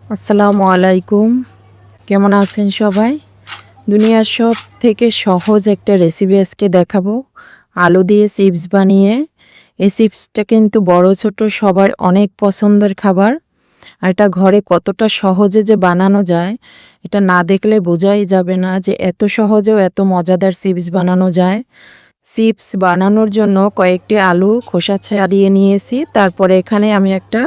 আসসালামু আলাইকুম। কেমন আছেন সবাই? দুনিয়ার সব থেকে সহজ একটা রেসিপি আজকে দেখাবো। আলু দিয়ে চিপস বানিয়ে। এই চিপসটা কিন্তু বড় ছোট সবার অনেক পছন্দের খাবার। আর এটা ঘরে কতটা সহজে যে বানানো যায়, এটা না দেখলে বোঝাই যাবে না যে এত সহজেও এত মজাদার চিপস বানানো যায়। চিপস বানানোর জন্য কয়েকটি আলু খোসা ছাড়িয়ে নিয়েছি। তারপরে এখানে আমি একটা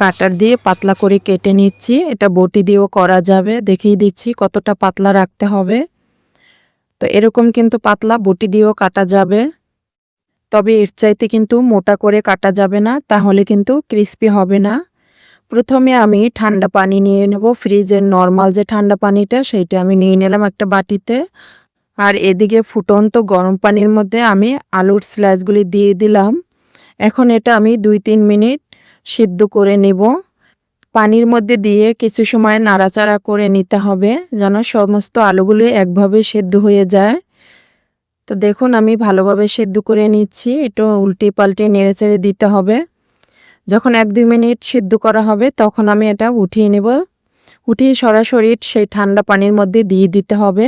কাটার দিয়ে পাতলা করে কেটে নিচ্ছি। এটা বটি দিয়েও করা যাবে। দেখিয়ে দিচ্ছি কতটা পাতলা রাখতে হবে। তো এরকম কিন্তু পাতলা বটি দিয়েও কাটা যাবে। তবে এর চাইতে কিন্তু মোটা করে কাটা যাবে না, তাহলে কিন্তু ক্রিস্পি হবে না। প্রথমে আমি ঠান্ডা পানি নিয়ে নেব। ফ্রিজের নর্মাল যে ঠান্ডা পানিটা সেইটা আমি নিয়ে নিলাম একটা বাটিতে। আর এদিকে ফুটন্ত গরম পানির মধ্যে আমি আলুর স্লাইসগুলি দিয়ে দিলাম। এখন এটা আমি 2-3 মিনিট সিদ্ধ করে নেব। পানির মধ্যে দিয়ে কিছু সময় নাড়াচাড়া করে নিতে হবে যেন সমস্ত আলুগুলো একভাবে সেদ্ধ হয়ে যায়। তো দেখুন আমি ভালোভাবে সেদ্ধ করে নিচ্ছি। একটু উল্টে পাল্টে নেড়েচেড়ে দিতে হবে। যখন 1-2 মিনিট সিদ্ধ করা হবে তখন আমি এটা উঠিয়ে নেব। উঠিয়ে সরাসরি সেই ঠান্ডা পানির মধ্যে দিয়ে দিতে হবে।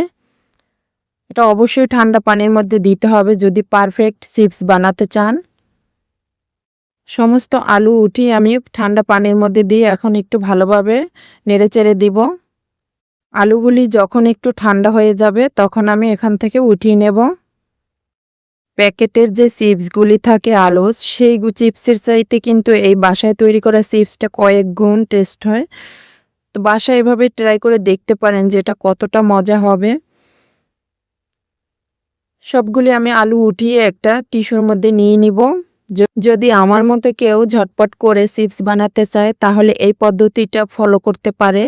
এটা অবশ্যই ঠান্ডা পানির মধ্যে দিতে হবে যদি পারফেক্ট চিপস বানাতে চান। সমস্ত আলু উঠিয়ে আমি ঠান্ডা পানির মধ্যে দিয়ে এখন একটু ভালোভাবে নেড়েচেড়ে দিব। আলুগুলি যখন একটু ঠান্ডা হয়ে যাবে তখন আমি এখান থেকে উঠিয়ে নেব। প্যাকেটের যে চিপসগুলি থাকে আলুর, সেই চিপসের চাইতে কিন্তু এই বাসায় তৈরি করা চিপসটা কয়েক গুণ টেস্ট হয়। তো বাসায় এভাবে ট্রাই করে দেখতে পারেন যে এটা কতটা মজা হবে। সবগুলি আমি আলু উঠিয়ে একটা টিস্যুর মধ্যে নিয়ে নিব। যদি আমার মতো কেউ ঝটপট করে চিপস বানাতে চায় তাহলে এই পদ্ধতিটা ফলো করতে পারে।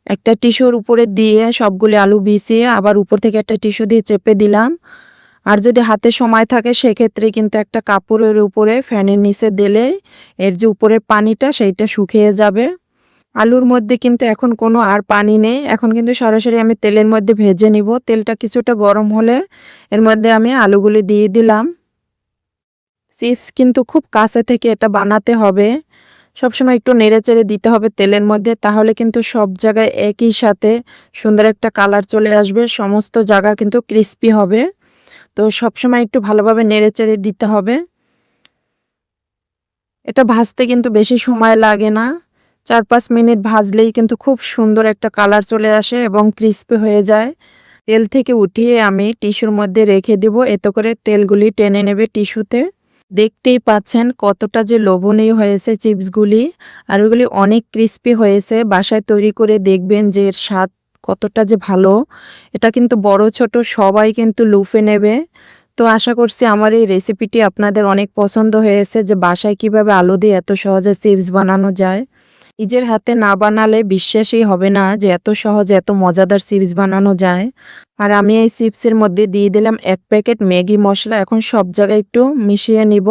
একটা টিস্যুর উপরে দিয়ে সবগুলি আলু বিছিয়ে আবার উপর থেকে একটা টিস্যু দিয়ে চেপে দিলাম। আর যদি হাতে সময় থাকে সেক্ষেত্রে কিন্তু একটা কাপড়ের উপরে ফ্যানের নিচে দিলে এর যে উপরের পানিটা সেইটা শুকিয়ে যাবে। আলুর মধ্যে কিন্তু এখন কোনো আর পানি নেই। এখন কিন্তু সরাসরি আমি তেলের মধ্যে ভেজে নিব। তেলটা কিছুটা গরম হলে এর মধ্যে আমি আলুগুলি দিয়ে দিলাম। চিপস কিন্তু খুব কাছে থেকে এটা বানাতে হবে। সবসময় একটু নেড়েচেড়ে দিতে হবে তেলের মধ্যে, তাহলে কিন্তু সব জায়গায় একই সাথে সুন্দর একটা কালার চলে আসবে। সমস্ত জায়গা কিন্তু ক্রিস্পি হবে। তো সবসময় একটু ভালোভাবে নেড়েচেড়ে দিতে হবে। এটা ভাজতে কিন্তু বেশি সময় লাগে না। 4-5 মিনিট ভাজলেই কিন্তু খুব সুন্দর একটা কালার চলে আসে এবং ক্রিস্পি হয়ে যায়। তেল থেকে উঠিয়ে আমি টিস্যুর মধ্যে রেখে দেব। এতে করে তেলগুলি টেনে নেবে টিস্যুতে। দেখতেই পাচ্ছেন কতটা যে লোভনীয় হয়েছে চিপসগুলি। আর ওগুলি অনেক ক্রিস্পি হয়েছে। বাসায় তৈরি করে দেখবেন যে এর স্বাদ কতটা যে ভালো। এটা কিন্তু বড় ছোট সবাই কিন্তু লুফে নেবে। তো আশা করছি আমার এই রেসিপিটি আপনাদের অনেক পছন্দ হয়েছে যে বাসায় কিভাবে আলু দিয়ে এত সহজে চিপস বানানো যায়। নিজের হাতে না বানালে বিশ্বাসই হবে না যে এত সহজে এত মজাদার চিপস বানানো যায়। আর আমি এই চিপসের মধ্যে দিয়ে দিলাম 1 প্যাকেট ম্যাগি মশলা। এখন সব জায়গায় একটু মিশিয়ে নিব।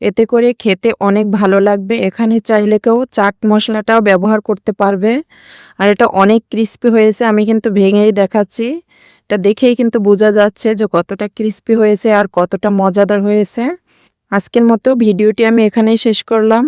এতে করে খেতে অনেক ভালো লাগবে। এখানে চাইলে কেউ চাট মশলাটাও ব্যবহার করতে পারবে। আর এটা অনেক ক্রিস্পি হয়েছে। আমি কিন্তু ভেঙেই দেখাচ্ছি। এটা দেখেই কিন্তু বোঝা যাচ্ছে যে কতটা ক্রিস্পি হয়েছে আর কতটা মজাদার হয়েছে। আজকের মতো ভিডিওটি আমি এখানেই শেষ করলাম।